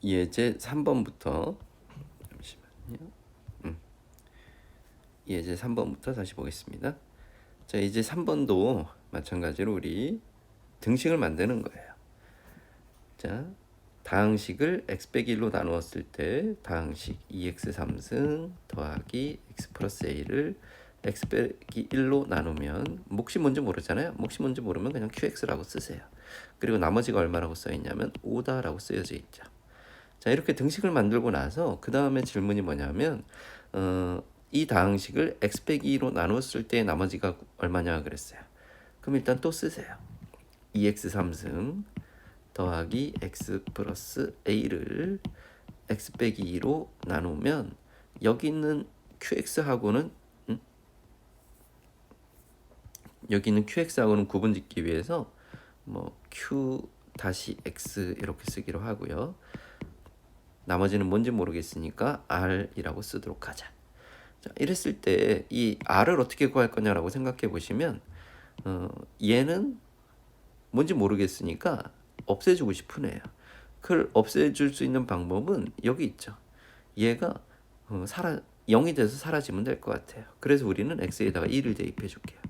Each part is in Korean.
예제 3번부터 잠시만요. 예제 3번부터 다시 보겠습니다. 자, 이제 3번도 마찬가지로 우리 등식을 만드는 거예요. 자, 다항식을 x 빼기 1로 나누었을 때 다항식 2x 3승 더하기 x 플러스 a를 x 빼기 1로 나누면 몫이 뭔지 모르잖아요. 몫이 뭔지 모르면 그냥 qx라고 쓰세요. 그리고 나머지가 얼마라고 써있냐면 5다라고 쓰여져 있죠. 자, 이렇게 등식을 만들고 나서 그 다음에 질문이 뭐냐면 이 다항식을 x 빼기 2로 나눴을 때 나머지가 얼마냐 그랬어요. 그럼 일단 또 쓰세요. 2x 3승 더하기 x 플러스 a를 x 빼기 2로 나누면 여기 있는 qx하고는 여기 있는 qx하고는 구분 짓기 위해서 뭐 q 다시 x 이렇게 쓰기로 하고요. 나머지는 뭔지 모르겠으니까 r이라고 쓰도록 하자. 자, 이랬을 때 이 r을 어떻게 구할 거냐라고 생각해 보시면 얘는 뭔지 모르겠으니까 없애주고 싶은 애예요. 그걸 없애줄 수 있는 방법은 여기 있죠. 얘가 0이 돼서 사라지면 될 것 같아요. 그래서 우리는 x에다가 2를 대입해 줄게요.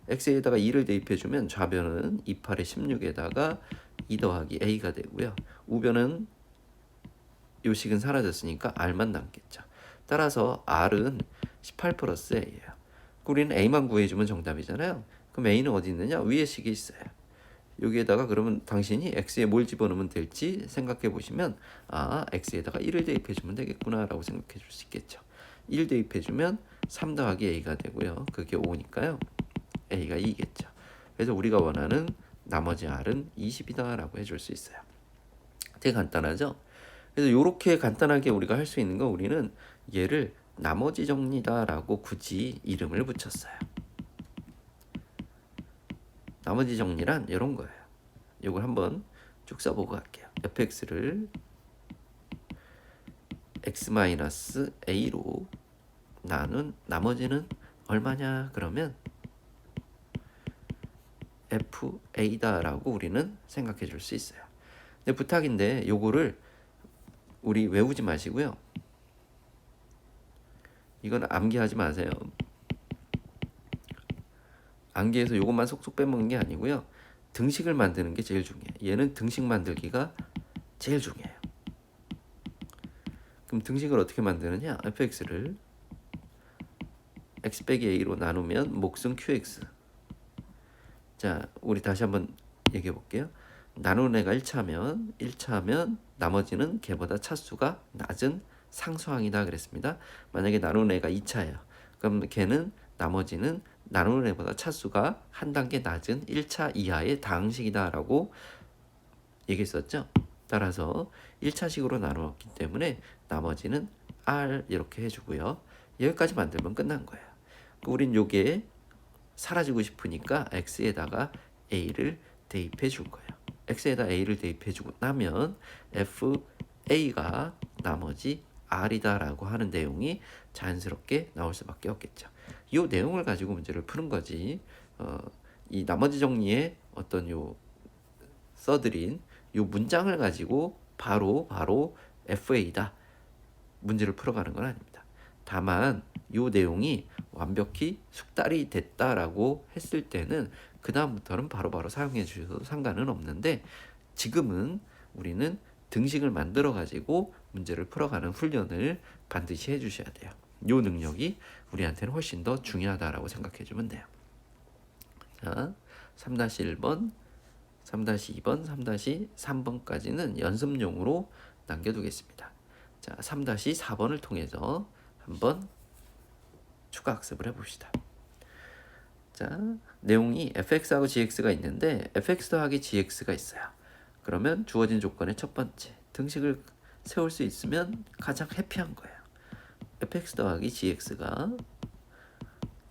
x에다가 2를 대입해 주면 좌변은 28에 16에다가 2 더하기 a가 되고요. 우변은 요 식은 사라졌으니까 r만 남겠죠. 따라서 r은 18 플러스 a예요. 우리는 a만 구해주면 정답이잖아요. 그럼 a는 어디 있느냐? 위에 식이 있어요. 여기에다가 그러면 당신이 x에 뭘 집어넣으면 될지 생각해 보시면 x에다가 1을 대입해 주면 되겠구나 라고 생각해 줄 수 있겠죠. 1 대입해 주면 3 더하기 a가 되고요. 그게 5니까요. a가 2겠죠. 그래서 우리가 원하는 나머지 r은 20이다 라고 해줄 수 있어요. 되게 간단하죠? 그래서 이렇게 간단하게 우리가 할 수 있는 거 우리는 얘를 나머지 정리다라고 굳이 이름을 붙였어요. 나머지 정리란 이런 거예요. 이걸 한번 쭉 써보고 갈게요. fx를 x-a로 나눈 나머지는 얼마냐 그러면 fa다라고 우리는 생각해 줄 수 있어요. 근데 부탁인데 요거를 우리 외우지 마시고요. 이건 암기하지 마세요. 암기해서 요것만 속속 빼먹는 게 아니고요. 등식을 만드는 게 제일 중요해요. 얘는 등식 만들기가 제일 중요해요. 그럼 등식을 어떻게 만드느냐? fx를 x 빼기 a로 나누면 몫은 qx. 자, 우리 다시 한번 얘기해 볼게요. 나누는 애가 1차면 나머지는 걔보다 차수가 낮은 상수항이다 그랬습니다. 만약에 나누는 애가 2차예요. 그럼 걔는 나머지는 나누는 애보다 차수가 한 단계 낮은 1차 이하의 다항식이다 라고 얘기했었죠. 따라서 1차식으로 나누었기 때문에 나머지는 r 이렇게 해주고요. 여기까지 만들면 끝난 거예요. 우린 요게 사라지고 싶으니까 x에다가 a를 대입해 줄 거예요. x에다 a를 대입해 주고 나면 fa가 나머지 r이다 라고 하는 내용이 자연스럽게 나올 수밖에 없겠죠. 이 내용을 가지고 문제를 푸는 거지 이 나머지 정리에 어떤 요 써드린 요 문장을 가지고 바로 fa다 문제를 풀어가는 건 아닙니다. 다만 요 내용이 완벽히 숙달이 됐다라고 했을 때는 그 다음부터는 바로바로 사용해 주셔도 상관은 없는데 지금은 우리는 등식을 만들어 가지고 문제를 풀어가는 훈련을 반드시 해주셔야 돼요. 요 능력이 우리한테는 훨씬 더 중요하다라고 생각해 주면 돼요. 자, 3-1번, 3-2번, 3-3번까지는 연습용으로 남겨두겠습니다. 자, 3-4번을 통해서 한번 추가 학습을 해봅시다. 자, 내용이 fx하고 gx가 있는데 fx 더하기 gx가 있어요. 그러면 주어진 조건의 첫 번째, 등식을 세울 수 있으면 가장 해피한 거예요. fx 더하기 gx가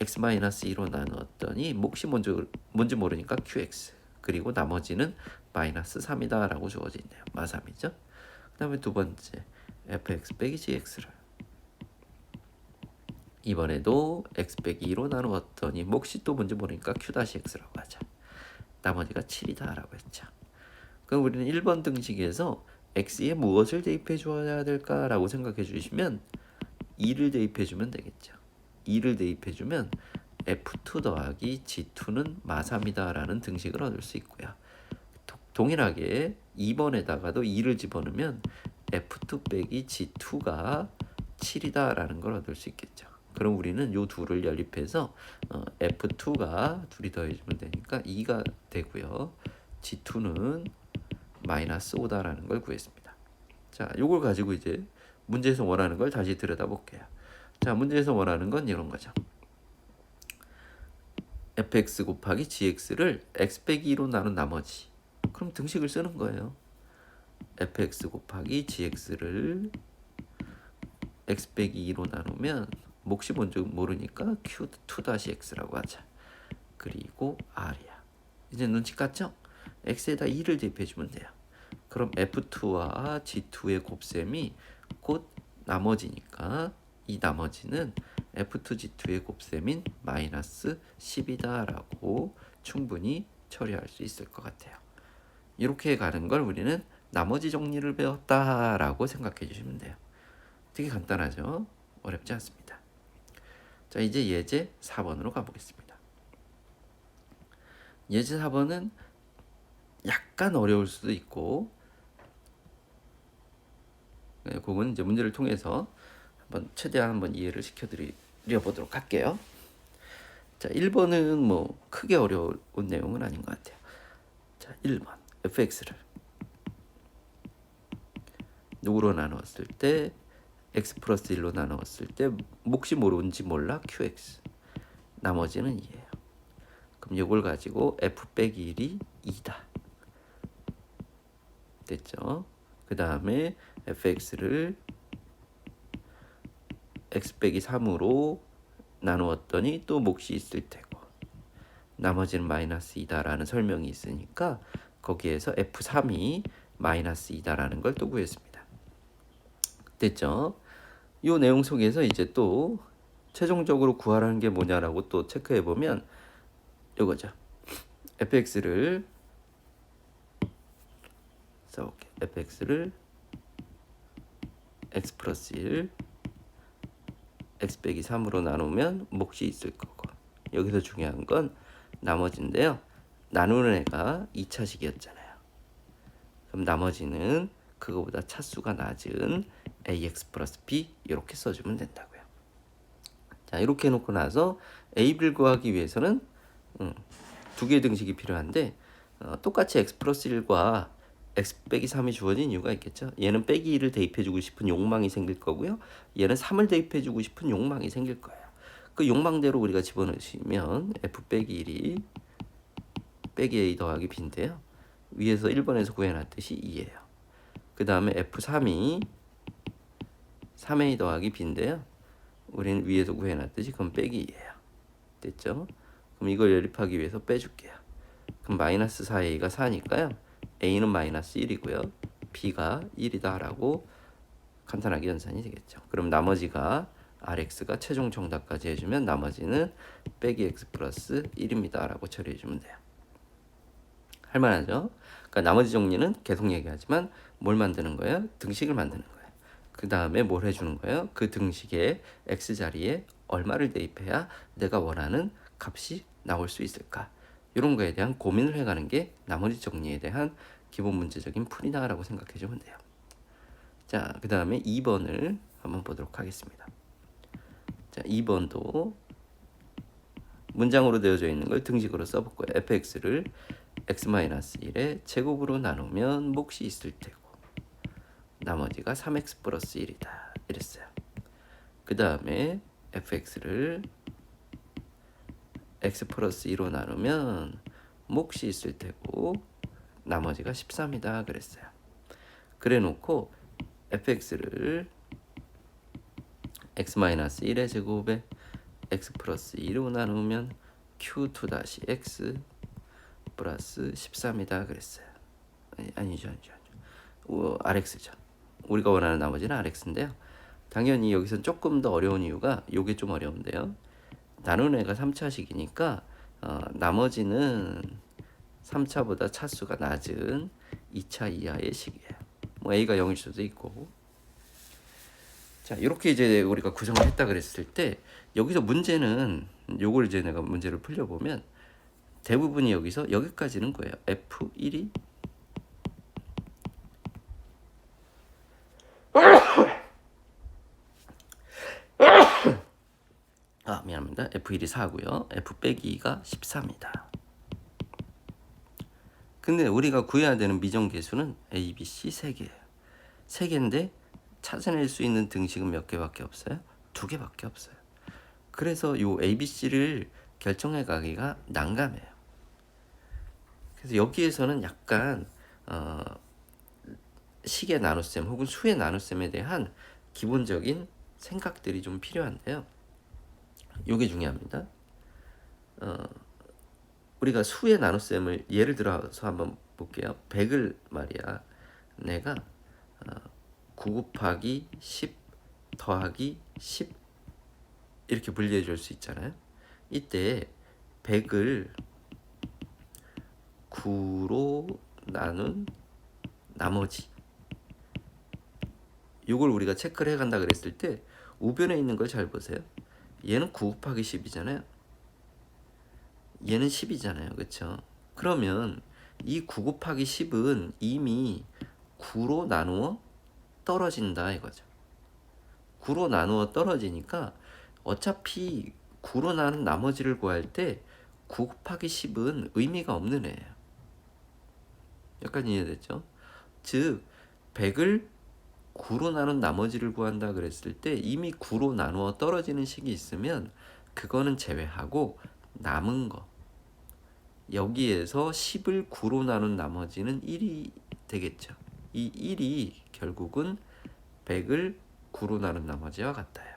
x-2로 나누었더니 몫이 뭔지 모르니까 qx 그리고 나머지는 마이너스 3이다 라고 주어져 있네요. 마3이죠. 그 다음에 두 번째 fx 빼기 gx를 이번에도 x 빼기 2로 나누었더니 몫이 또 뭔지 모르니까 q-x라고 하자. 나머지가 7이다 라고 했죠. 그럼 우리는 1번 등식에서 x에 무엇을 대입해 줘야 될까라고 생각해 주시면 2를 대입해 주면 되겠죠. 2를 대입해 주면 F2 더하기 G2는 마3이다 라는 등식을 얻을 수 있고요. 동일하게 2번에다가도 2를 집어넣으면 F2 빼기 G2가 7이다 라는 걸 얻을 수 있겠죠. 그럼 우리는 요 둘을 연립해서 F2가 둘이 더해지면 되니까 2가 되고요. G2는 마이너스 5다라는 걸 구했습니다. 자, 요걸 가지고 이제 문제에서 원하는 걸 다시 들여다볼게요. 자, 문제에서 원하는 건 이런 거죠. fx 곱하기 gx를 x 빼기 2로 나눈 나머지. 그럼 등식을 쓰는 거예요. fx 곱하기 gx를 x 빼기 2로 나누면 몫이 뭔지 모르니까 q2-x라고 하자. 그리고 r이야. 이제 눈치 깠죠? x에다 2를 대입해주면 돼요. 그럼 f2와 g2의 곱셈이 곧 나머지니까 이 나머지는 f2g2의 곱셈인 마이너스 10이다 라고 충분히 처리할 수 있을 것 같아요. 이렇게 가는 걸 우리는 나머지 정리를 배웠다 라고 생각해 주시면 돼요. 되게 간단하죠? 어렵지 않습니다. 자, 이제 예제 4번으로 가보겠습니다. 예제 4번은 약간 어려울 수도 있고, 그건 이제 문제를 통해서 최대한 한번 이해를 시켜드려 보도록 할게요. 자, 1번은 뭐 크게 어려운 내용은 아닌 것 같아요. 자, 1번 fx를 누구로 나누었을 때 x 플러스 1로 나누었을 때 몫이 뭔지 몰라 qx, 나머지는 2예요. 그럼 이걸 가지고 f 빼기 1이 2다 됐죠. 그 다음에 fx를 x 빼기 3으로 나누었더니 또 몫이 있을 테고 나머지는 마이너스 2다라는 설명이 있으니까 거기에서 f3이 마이너스 2다라는 걸 또 구했습니다. 됐죠? 이 내용 속에서 이제 또 최종적으로 구하라는 게 뭐냐라고 또 체크해 보면 이거죠. fx를 써볼게요. fx를 x 플러스 1 x 빼기 3으로 나누면 몫이 있을 거고, 여기서 중요한 건 나머지인데요. 나누는 애가 2차식이었잖아요. 그럼 나머지는 그거보다 차수가 낮은 ax 플러스 b 이렇게 써주면 된다고요. 자, 이렇게 해놓고 나서 a를 구하기 위해서는 두 개의 등식이 필요한데 똑같이 x 플러스 1과 x 빼기 3이 주어진 이유가 있겠죠. 얘는 빼기 1을 대입해주고 싶은 욕망이 생길 거고요. 얘는 3을 대입해주고 싶은 욕망이 생길 거예요. 그 욕망대로 우리가 집어넣으시면 f 빼기 1이 빼기 a 더하기 b인데요. 위에서 1번에서 구해놨듯이 2예요. 그 다음에 f3이 3a 더하기 b인데요. 우리는 위에서 구해놨듯이 그럼 빼기 2예요. 됐죠? 그럼 이걸 연립하기 위해서 빼줄게요. 그럼 마이너스 4a가 4니까요. a는 마이너스 1이고요. b가 1이다 라고 간단하게 연산이 되겠죠. 그럼 나머지가 rx가 최종 정답까지 해주면 나머지는 빼기 x 플러스 1입니다 라고 처리해주면 돼요. 할만하죠? 그러니까 나머지 정리는 계속 얘기하지만 뭘 만드는 거예요? 등식을 만드는 거예요. 그 다음에 뭘 해주는 거예요? 그 등식의 x자리에 얼마를 대입해야 내가 원하는 값이 나올 수 있을까? 이런 거에 대한 고민을 해가는 게 나머지 정리에 대한 기본 문제적인 풀이다라고 생각해 주면 돼요. 자, 그 다음에 2번을 한번 보도록 하겠습니다. 자, 2번도 문장으로 되어져 있는 걸 등식으로 써볼 거예요. fx를 x-1의 제곱으로 나누면 몫이 있을 테고 나머지가 3x 플러스 1이다 이랬어요. 그 다음에 fx를 x 플러스 2로 나누면 몫이 있을 테고 나머지가 13이다 그랬어요. 그래 놓고 fx를 x-1의 제곱에 x 플러스 2로 나누면 q2-x 플러스 13이다 그랬어요. 아니죠. rx죠. 우리가 원하는 나머지는 rx인데요. 당연히 여기서 조금 더 어려운 이유가 요게 좀 어려운데요. 나누는 애가 3차식이니까 나머지는 3차보다 차수가 낮은 2차 이하의 식이에요. 뭐 a가 0일 수도 있고. 자, 이렇게 이제 우리가 구성을 했다 그랬을 때 여기서 문제는 요걸 이제 내가 문제를 풀려보면 대부분이 여기까지는 거예요. F1이 미안합니다. F1이 4고요. F 빼기 2가 14입니다. 근데 우리가 구해야 되는 미정계수는 A, B, C 3개예요. 3개인데 찾아낼 수 있는 등식은 몇 개밖에 없어요? 2개밖에 없어요. 그래서 요 A, B, C를 결정해 가기가 난감해요. 그래서 여기에서는 약간 식의 나눗셈 혹은 수의 나눗셈에 대한 기본적인 생각들이 좀 필요한데요. 요게 중요합니다. 우리가 수의 나눗셈을 예를 들어서 한번 볼게요. 100을 말이야 내가 9 곱하기 10 더하기 10 이렇게 분리해 줄 수 있잖아요. 이때 100을 9로 나눈 나머지 이걸 우리가 체크를 해간다 그랬을 때 우변에 있는 걸 잘 보세요. 얘는 9 곱하기 10이잖아요. 얘는 10이잖아요. 그렇죠? 그러면 이 9 곱하기 10은 이미 9로 나누어 떨어진다 이거죠. 9로 나누어 떨어지니까 어차피 9로 나눈 나머지를 구할 때 9 곱하기 10은 의미가 없는 애예요. 약간 이해됐죠? 즉 100을 9로 나눈 나머지를 구한다 그랬을 때 이미 9로 나누어 떨어지는 식이 있으면 그거는 제외하고 남은 거 여기에서 10을 9로 나눈 나머지는 1이 되겠죠. 이 1이 결국은 100을 9로 나눈 나머지와 같아요.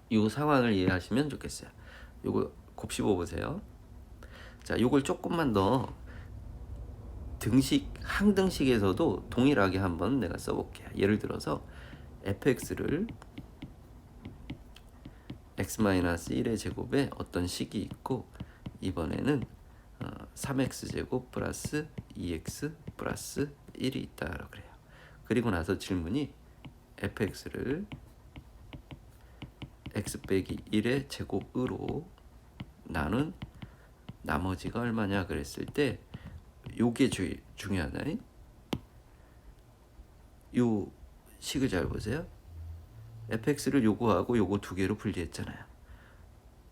이 상황을 이해하시면 좋겠어요. 요거 곱씹어 보세요. 자, 요걸 조금만 더 등식 항등식에서도 동일하게 한번 내가 써볼게요. 예를 들어서 fx를 x-1의 제곱에 어떤 식이 있고 이번에는 3x제곱 플러스 2x 플러스 1이 있다 그래요. 그리고 나서 질문이 fx를 x 빼기 1의 제곱으로 나눈 나머지가 얼마냐 그랬을 때 요게 중요하다. 요 식을 잘 보세요. fx를 요거하고 요거 두 개로 분리했잖아요.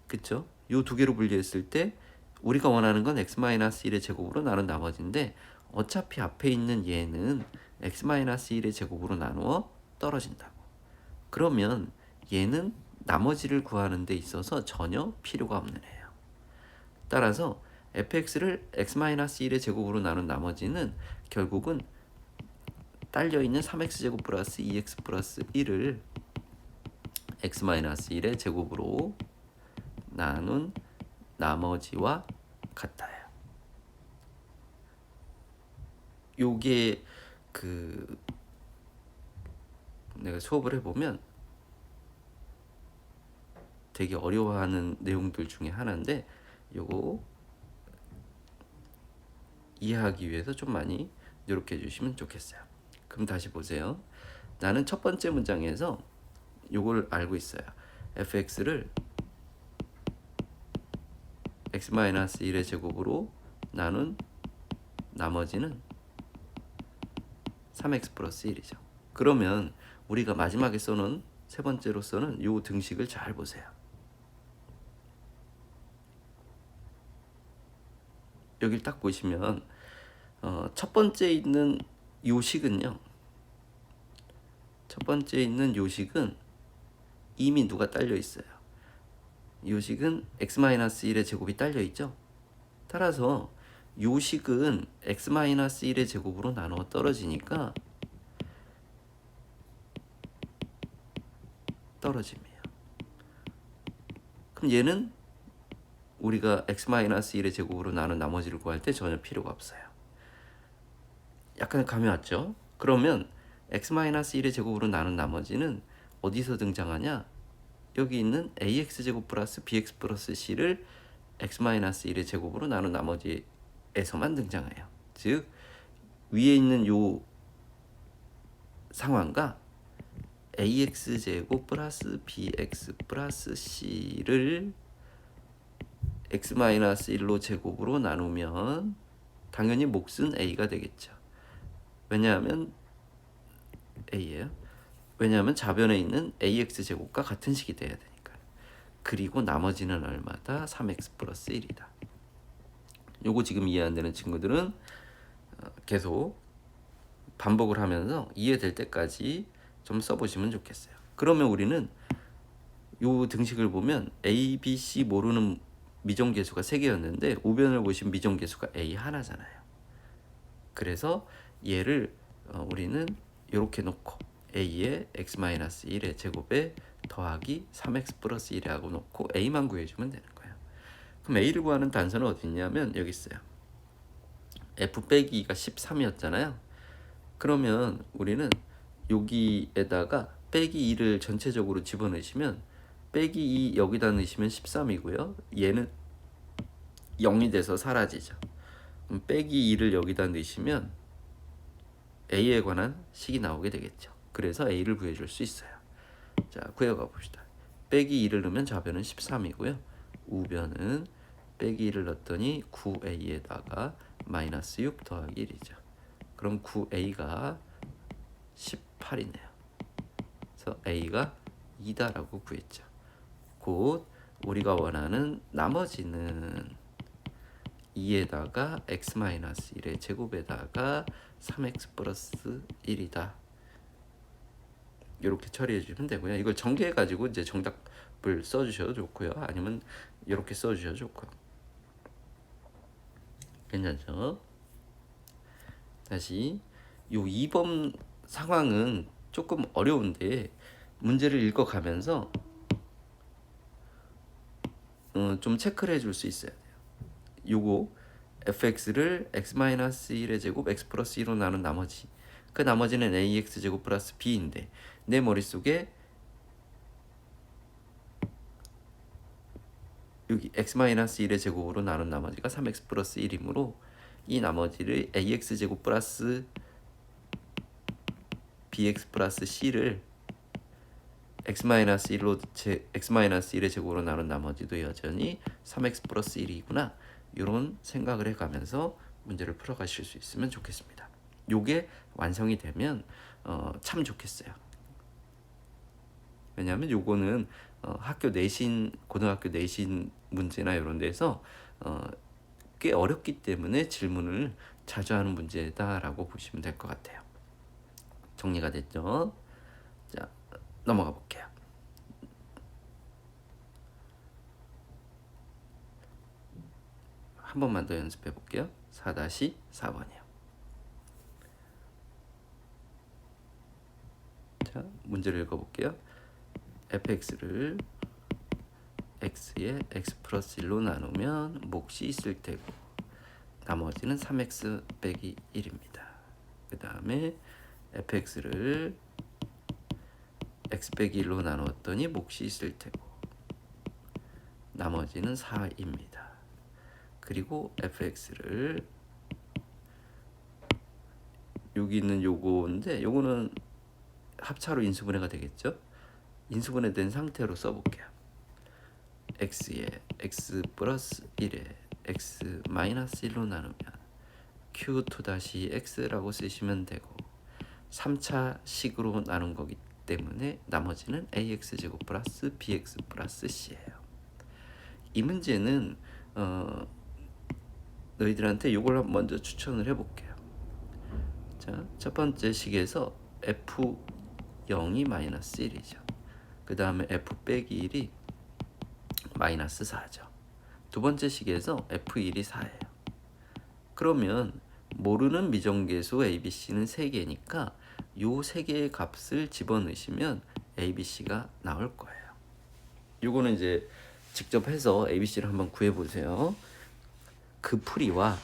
그쵸? 요 두 개로 분리했을 때 우리가 원하는 건 x-1의 제곱으로 나눈 나머지인데 어차피 앞에 있는 얘는 x-1의 제곱으로 나누어 떨어진다고. 그러면 얘는 나머지를 구하는 데 있어서 전혀 필요가 없는 애예요. 따라서 fx를 x-1의 제곱으로 나눈 나머지는 결국은 딸려있는 3x제곱 플러스 2x 플러스 1을 x-1의 제곱으로 나눈 나머지와 같아요. 요게 내가 수업을 해보면 되게 어려워하는 내용들 중에 하나인데 요거 이해하기 위해서 좀 많이 노력해 주시면 좋겠어요. 그럼 다시 보세요. 나는 첫 번째 문장에서 요걸 알고 있어요. fx를 x-1의 제곱으로 나눈 나머지는 3x 플러스 1이죠. 그러면 우리가 마지막에 써놓은 세 번째로 써는 요 등식을 잘 보세요. 여기를 딱 보시면 첫 번째 있는 요 식은요. 첫 번째 있는 요 식은 이미 누가 딸려 있어요. 요 식은 x-1의 제곱이 딸려 있죠. 따라서 요 식은 x-1의 제곱으로 나누어 떨어지니까 떨어짐이에요. 그럼 얘는 우리가 x-1의 제곱으로 나눈 나머지를 구할 때 전혀 필요가 없어요. 약간 감이 왔죠? 그러면 x-1의 제곱으로 나눈 나머지는 어디서 등장하냐? 여기 있는 ax제곱 플러스 bx 플러스 c를 x-1의 제곱으로 나눈 나머지에서만 등장해요. 즉 위에 있는 요 상황과 ax제곱 플러스 bx 플러스 c를 x-1로 제곱으로 나누면 당연히 몫은 a가 되겠죠. 왜냐하면 a예요. 왜냐하면 좌변에 있는 ax 제곱과 같은 식이 돼야 되니까. 그리고 나머지는 얼마다? 3x 플러스 1이다. 요거 지금 이해 안 되는 친구들은 계속 반복을 하면서 이해될 때까지 좀 써보시면 좋겠어요. 그러면 우리는 요 등식을 보면 a, b, c 모르는 미정계수가 3개였는데 우변을 보시면 미정계수가 a 하나잖아요. 그래서 얘를 우리는 이렇게 놓고 a의 x-1의 제곱에 더하기 3x 플러스 1하고 놓고 a만 구해주면 되는 거예요. 그럼 a를 구하는 단서는 어디 있냐면 여기 있어요. f 빼기 2가 13이었잖아요. 그러면 우리는 여기에다가 빼기 2를 전체적으로 집어넣으시면 빼기 2 여기다 넣으시면 13이고요. 얘는 0이 돼서 사라지죠. 그럼 빼기 2를 여기다 넣으시면 a에 관한 식이 나오게 되겠죠. 그래서 a를 구해줄 수 있어요. 자, 구해가 봅시다. 빼기 2를 넣으면 좌변은 13이고요. 우변은 빼기 2를 넣었더니 9a에다가 마이너스 6 더하기 1이죠. 그럼 9a가 18이네요. 그래서 a가 2다라고 구했죠. 곧 우리가 원하는 나머지는 2에다가 x-1의 제곱에다가 3x 플러스 1이다. 이렇게 처리해 주시면 되고요. 이걸 전개해 가지고 이제 정답을 써 주셔도 좋고요. 아니면 이렇게 써 주셔도 좋고요. 괜찮죠? 다시 요 2번 상황은 조금 어려운데 문제를 읽어가면서 좀 체크를 해줄 수 있어야 돼요. 요거 fx를 x-1의 제곱 x 플러스 2로 나눈 나머지, 그 나머지는 ax 제곱 플러스 b인데 내 머릿속에 여기 x-1의 제곱으로 나눈 나머지가 3x 플러스 1이므로 이 나머지를 ax 제곱 플러스 bx 플러스 c를 x-1의 제곱으로 나눈 나머지도 여전히 3x 플러스 1이구나. 이런 생각을 해가면서 문제를 풀어가실 수 있으면 좋겠습니다. 요게 완성이 되면 참 좋겠어요. 왜냐하면 요거는 학교 내신, 고등학교 내신 문제나 이런 데서 꽤 어렵기 때문에 질문을 자주 하는 문제다라고 보시면 될 것 같아요. 정리가 됐죠? 자, 넘어가 볼게요. 한 번만 더 연습해 볼게요. 4-4번이요. 자, 문제를 읽어볼게요. fx를 x에 x 플러스 1로 나누면 몫이 있을 테고 나머지는 3x 빼기 1입니다. 그 다음에 fx를 x 빼기 1로 나누었더니 몫이 있을 테고 나머지는 4입니다. 그리고 fx를 여기 있는 요거인데 요거는 합차로 인수분해가 되겠죠. 인수분해 된 상태로 써볼게요. x에 x 플러스 1에 x 마이너스 1로 나누면 q2-x라고 쓰시면 되고 3차 식으로 나눈 거기 때문에 나머지는 ax 제곱 플러스 bx 플러스 c예요. 이 문제는 너희들한테 이걸 먼저 추천을 해볼게요. 자, 첫 번째 식에서 f0이 마이너스 1이죠. 그 다음에 f 빼기 1이 마이너스 4죠. 두 번째 식에서 f1이 4예요. 그러면 모르는 미정계수 ABC는 3개니까 요 3개의 값을 집어넣으시면 ABC가 나올 거예요. 요거는 이제 직접 해서 ABC를 한번 구해보세요. 그 풀이와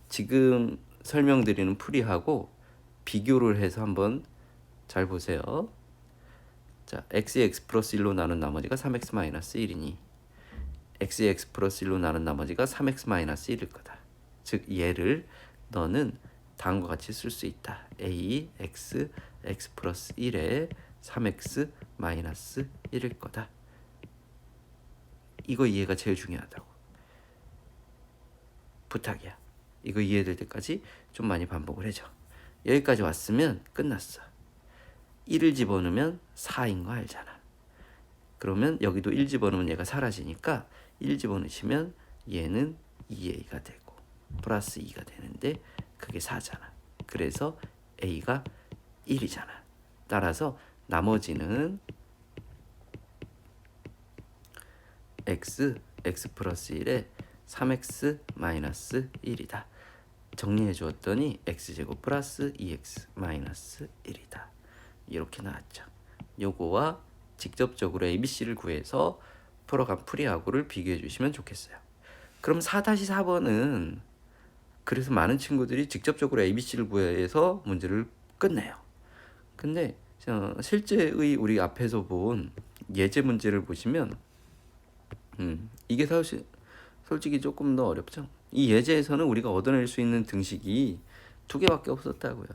지금 설명드리는 풀이하고 비교를 해서 한번 잘 보세요. 자, x에 x 플러스 1로 나눈 나머지가 3x 마이너스 1이니 x에 x 플러스 1로 나눈 나머지가 3x 마이너스 1일 거다. 즉 얘를 너는 다음과 같이 쓸 수 있다. a x x 플러스 1에 3x 마이너스 1일 거다. 이거 이해가 제일 중요하다고. 부탁이야. 이거 이해될 때까지 좀 많이 반복을 해줘. 여기까지 왔으면 끝났어. 1을 집어넣으면 4인 거 알잖아. 그러면 여기도 1 집어넣으면 얘가 사라지니까 1 집어넣으시면 얘는 2a가 되고 플러스 2가 되는데 그게 4잖아. 그래서 a가 1이잖아. 따라서 나머지는 x 플러스 1에 3x 마이너스 1이다. 정리해 주었더니 x제곱 플러스 2x 마이너스 1이다. 이렇게 나왔죠. 요거와 직접적으로 ABC를 구해서 풀어간 풀이하고를 비교해 주시면 좋겠어요. 그럼 4-4번은 그래서 많은 친구들이 직접적으로 ABC를 구해서 문제를 끝내요. 근데 실제의 우리 앞에서 본 예제 문제를 보시면 이게 사실 솔직히 조금 더 어렵죠. 이 예제에서는 우리가 얻어낼 수 있는 등식이 2개밖에 없었다고요.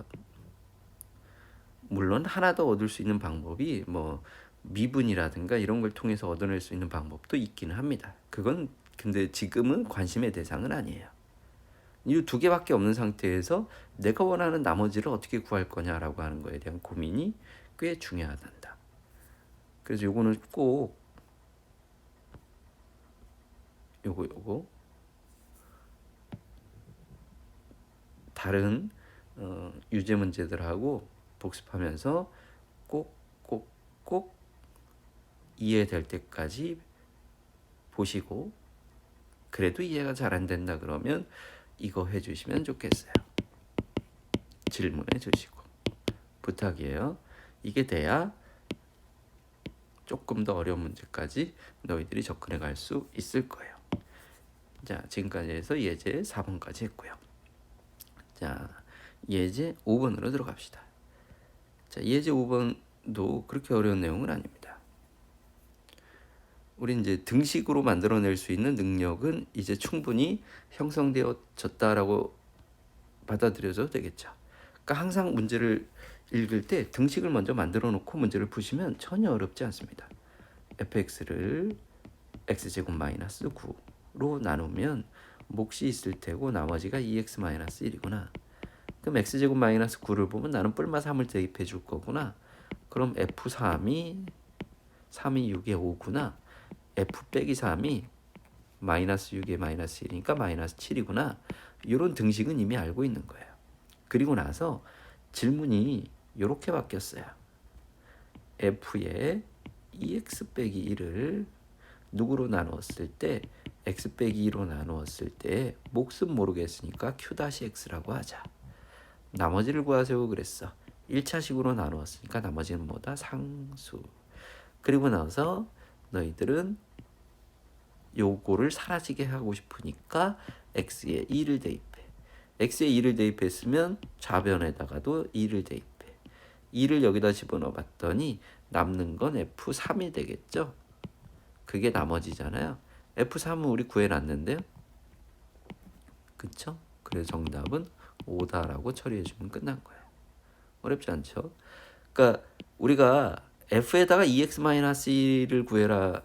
물론 하나 더 얻을 수 있는 방법이 뭐 미분이라든가 이런 걸 통해서 얻어낼 수 있는 방법도 있기는 합니다. 그건 근데 지금은 관심의 대상은 아니에요. 이 2개밖에 없는 상태에서 내가 원하는 나머지를 어떻게 구할 거냐라고 하는 거에 대한 고민이 꽤 중요하단다. 그래서 요거는 꼭 요거 다른 유제 문제들하고 복습하면서 꼭 이해될 때까지 보시고 그래도 이해가 잘 안 된다 그러면 이거 해주시면 좋겠어요. 질문해 주시고 부탁이에요. 이게 돼야 조금 더 어려운 문제까지 너희들이 접근해 갈 수 있을 거예요. 자, 지금까지 해서 예제 4번까지 했고요. 자, 예제 5번으로 들어갑시다. 자, 예제 5번도 그렇게 어려운 내용은 아닙니다. 우리 이제 등식으로 만들어낼 수 있는 능력은 이제 충분히 형성되어졌다라고 받아들여도 되겠죠. 그러니까 항상 문제를 읽을 때 등식을 먼저 만들어 놓고 문제를 푸시면 전혀 어렵지 않습니다. fx를 x제곱 마이너스 9로 나누면 몫이 있을 테고 나머지가 2x 마이너스 1이구나. 그럼 x제곱 마이너스 9를 보면 나는 뿔마 3을 대입해 줄 거구나. 그럼 f3이 3이 6에 5구나. f 빼기 3이 마이너스 6에 마이너스 1이니까 마이너스 7이구나. 이런 등식은 이미 알고 있는 거예요. 그리고 나서 질문이 이렇게 바뀌었어요. f에 2x 빼기 1을 누구로 나누었을 때 x 빼기 2로 나누었을 때 몫은 모르겠으니까 q-x라고 하자. 나머지를 구하세요 그랬어. 1차식으로 나누었으니까 나머지는 뭐다? 상수. 그리고 나서 너희들은 요거를 사라지게 하고 싶으니까 x에 2를 대입해. x에 2를 대입했으면 좌변에다가도 2를 대입해. 2를 여기다 집어넣어 봤더니 남는 건 f3이 되겠죠. 그게 나머지잖아요. f3은 우리 구해놨는데요. 그쵸? 그래서 정답은 5다라고 처리해주면 끝난 거예요. 어렵지 않죠? 그러니까 우리가 f에다가 2x-1을 구해라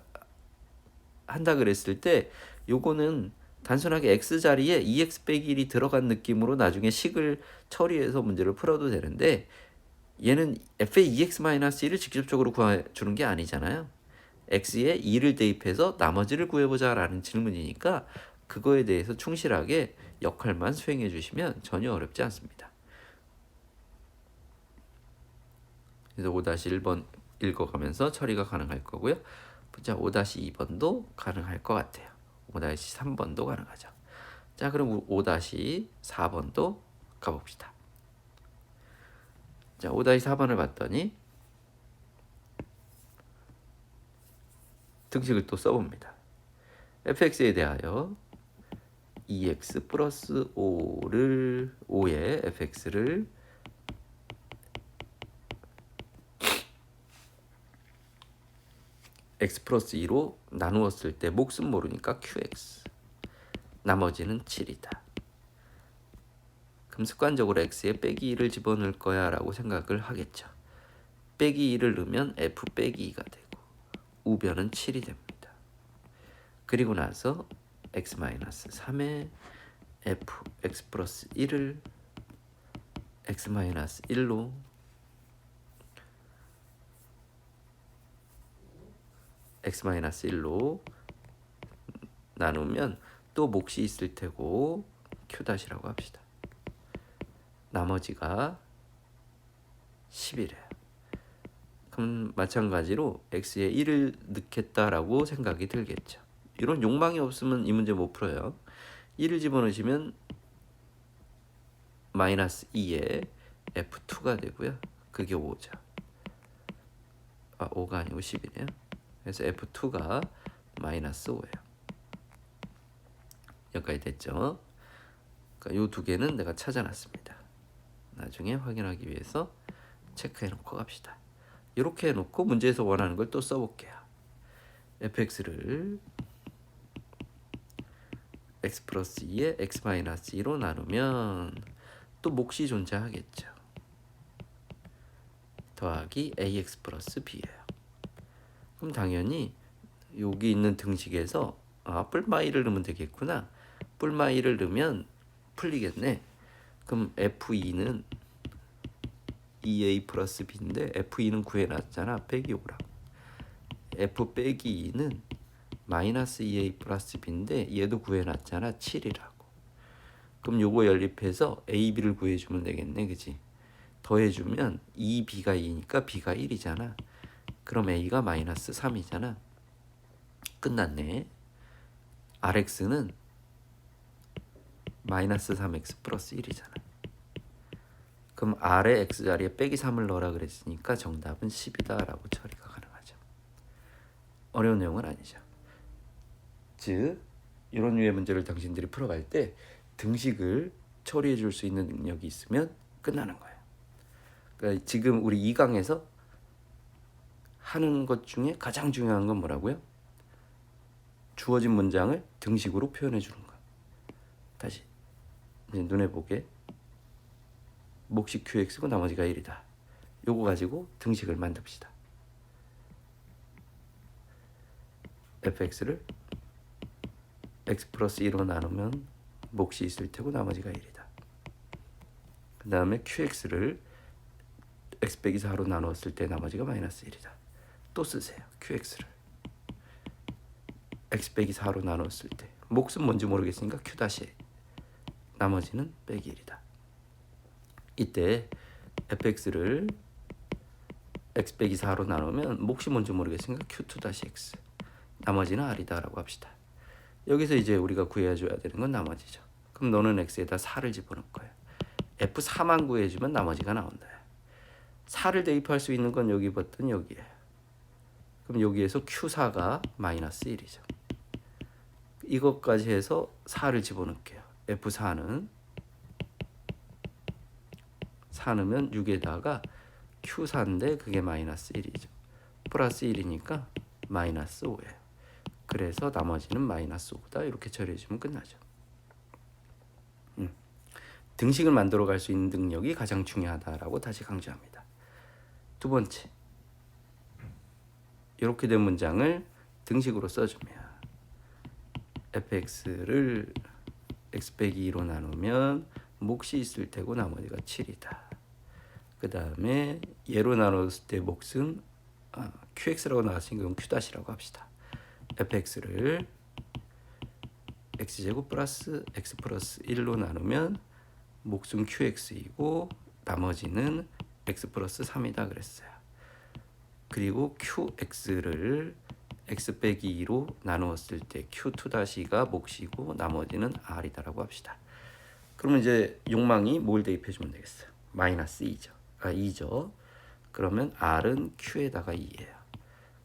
한다 그랬을 때 요거는 단순하게 x 자리에 2x 빼기 1이 들어간 느낌으로 나중에 식을 처리해서 문제를 풀어도 되는데 얘는 f의 2x-1을 직접적으로 구해주는 게 아니잖아요. x에 2를 대입해서 나머지를 구해보자 라는 질문이니까 그거에 대해서 충실하게 역할만 수행해 주시면 전혀 어렵지 않습니다. 그래서 5-1번 읽어가면서 처리가 가능할 거고요. 자, 5-2번도 가능할 것 같아요. 5-3번도 가능하죠. 자, 그럼 5-4번도 가봅시다. 자, 5-4번을 봤더니 등식을 또 써봅니다. fx에 대하여 2x 플러스 5의 fx를 x 플러스 2로 나누었을 때 몫은 모르니까 qx 나머지는 7이다. 그럼 습관적으로 x에 빼기 2를 집어넣을 거야 라고 생각을 하겠죠. 빼기 2를 넣으면 f 빼기 2가 되고 우변은 7이 됩니다. 그리고 나서 x-3에 f x 플러스 1을 x-1로 x-1로 나누면 또 몫이 있을 테고 q-라고 합시다. 나머지가 10이래요. 그럼 마찬가지로 x에 1을 넣겠다라고 생각이 들겠죠. 이런 욕망이 없으면 이 문제 못 풀어요. 1을 집어넣으시면 마이너스 2에 f2가 되고요. 그게 5죠. 5가 아니고 10이네요. 그래서 f2가 마이너스 5예요. 여기까지 됐죠. 그러니까 이 두 개는 내가 찾아놨습니다. 나중에 확인하기 위해서 체크해놓고 갑시다. 이렇게 해놓고 문제에서 원하는 걸 또 써볼게요. fx를 x 플러스 2에 x 마이너스 2로 나누면 또 몫이 존재하겠죠. 더하기 ax 플러스 b예요. 그럼 당연히 여기 있는 등식에서 뿔마2를 넣으면 되겠구나. 뿔마2를 넣으면 풀리겠네. 그럼 f2는 2a 플러스 b인데 f2는 구해놨잖아. 빼기 5랑 f 빼기 2는 마이너스 2a 플러스 b인데 얘도 구해놨잖아. 7이라고. 그럼 요거 연립해서 a, b를 구해주면 되겠네. 그치? 더해주면 2b가 2니까 b가 1이잖아. 그럼 a가 마이너스 3이잖아. 끝났네. rx는 마이너스 3x 플러스 1이잖아. 그럼 r의 x자리에 빼기 3을 넣으라 그랬으니까 정답은 10이다 라고 처리가 가능하죠. 어려운 내용은 아니죠. 즉 이런 류의 문제를 당신들이 풀어갈 때 등식을 처리해 줄 수 있는 능력이 있으면 끝나는 거예요. 그러니까 지금 우리 2강에서 하는 것 중에 가장 중요한 건 뭐라고요? 주어진 문장을 등식으로 표현해 주는 거. 다시 이제 눈에 보게 몫이 qx고 나머지가 1이다. 요거 가지고 등식을 만듭시다. fx를 x 플러스 1로 나누면 몫이 있을 테고 나머지가 1이다. 그 다음에 qx를 x 빼기 4로 나누었을 때 나머지가 마이너스 1이다. 또 쓰세요. qx를 x 빼기 4로 나눴을 때 몫은 뭔지 모르겠으니까 q 다시 나머지는 빼기 1이다. 이때 fx를 x 빼기 4로 나누면 몫이 뭔지 모르겠으니까 q2 다시 x 나머지는 r이다 라고 합시다. 여기서 이제 우리가 구해줘야 되는 건 나머지죠. 그럼 너는 x에다 4를 집어넣을 거예요. f4만 구해주면 나머지가 나온다. 4를 대입할 수 있는 건 여기 봤더니 여기에요. 그럼 여기에서 q4가 마이너스 1이죠. 이것까지 해서 4를 집어넣을게요. f4는 4 넣으면 6에다가 q4인데 그게 마이너스 1이죠. 플러스 1이니까 마이너스 5예요. 그래서 나머지는 마이너스 5다. 이렇게 처리해주면 끝나죠. 등식을 만들어 갈 수 있는 능력이 가장 중요하다라고 다시 강조합니다. 두 번째, 이렇게 된 문장을 등식으로 써주면 fx를 x 빼기 2로 나누면 몫이 있을 테고 나머지가 7이다. 그 다음에 얘로 나눴을 때 몫은 qx라고 나왔으니까 이건 q-라고 합시다. fx를 x제곱 플러스 x 플러스 1로 나누면 몫은 qx이고 나머지는 x 플러스 3이다 그랬어요. 그리고 qx를 x 빼기 2로 나누었을 때 q2-가 몫이고 나머지는 r이다 라고 합시다. 그러면 이제 욕망이 뭘 대입해주면 되겠어요? 마이너스 2죠. 그러면 r은 q에다가 2예요.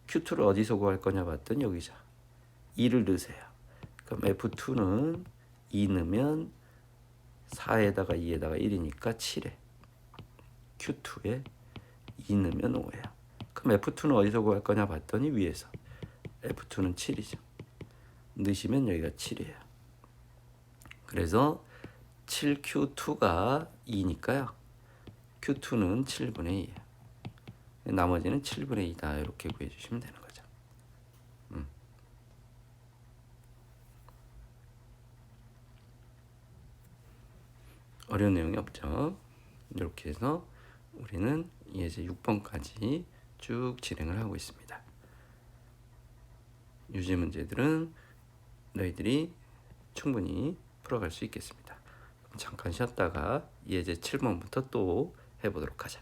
q2를 어디서 구할 거냐 봤더니 여기죠. 2를 넣으세요. 그럼 f2는 2 넣으면 4에다가 2에다가 1이니까 7에 q2에 2 넣으면 5예요. 그럼 f2는 어디서 구할 거냐 봤더니 위에서 f2는 7이죠. 넣으시면 여기가 7이에요. 그래서 7Q2가 2니까요. Q2는 7분의 2예요. 나머지는 7분의 2다. 이렇게 구해주시면 되는 거죠. 어려운 내용이 없죠. 이렇게 해서 우리는 예제 6번까지 쭉 진행을 하고 있습니다. 유제 문제들은 너희들이 충분히 풀어갈 수 있겠습니다. 잠깐 쉬었다가 예제 7번부터 또 해보도록 하자.